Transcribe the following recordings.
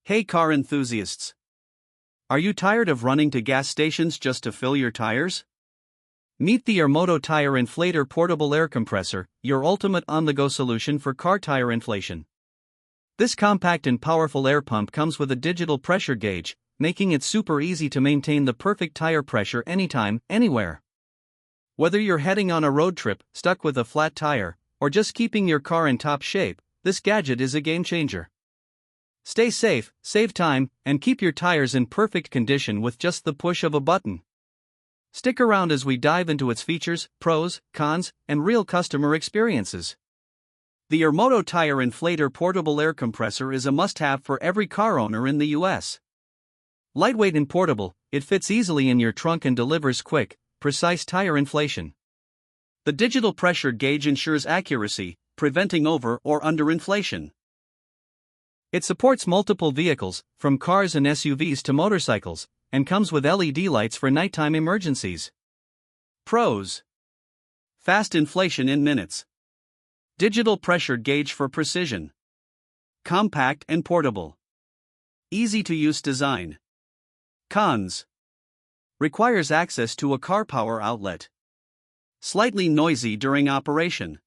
Hey car enthusiasts! Are you tired of running to gas stations just to fill your tires? Meet the Airmoto Tire Inflator Portable Air Compressor, your ultimate on-the-go solution for car tire inflation. This compact and powerful air pump comes with a digital pressure gauge, making it super easy to maintain the perfect tire pressure anytime, anywhere. Whether you're heading on a road trip, stuck with a flat tire, or just keeping your car in top shape, this gadget is a game changer. Stay safe, save time, and keep your tires in perfect condition with just the push of a button. Stick around as we dive into its features, pros, cons, and real customer experiences. The Airmoto Tire Inflator Portable Air Compressor is a must-have for every car owner in the US. Lightweight and portable, it fits easily in your trunk and delivers quick, precise tire inflation. The digital pressure gauge ensures accuracy, preventing over or underinflation. It supports multiple vehicles, from cars and SUVs to motorcycles, and comes with LED lights for nighttime emergencies. Pros: fast inflation in minutes. Digital pressure gauge for precision. Compact and portable. Easy to use design. Cons: requires access to a car power outlet. Slightly noisy during operation.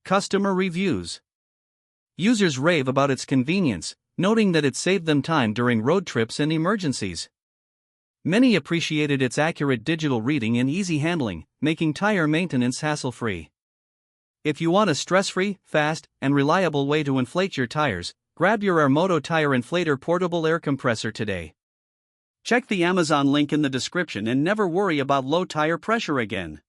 Customer reviews. Users rave about its convenience, noting that it saved them time during road trips and emergencies. Many appreciated its accurate digital reading and easy handling, making tire maintenance hassle-free. If you want a stress-free, fast, and reliable way to inflate your tires, grab your Airmoto Tire Inflator Portable Air Compressor today. Check the Amazon link in the description and never worry about low tire pressure again.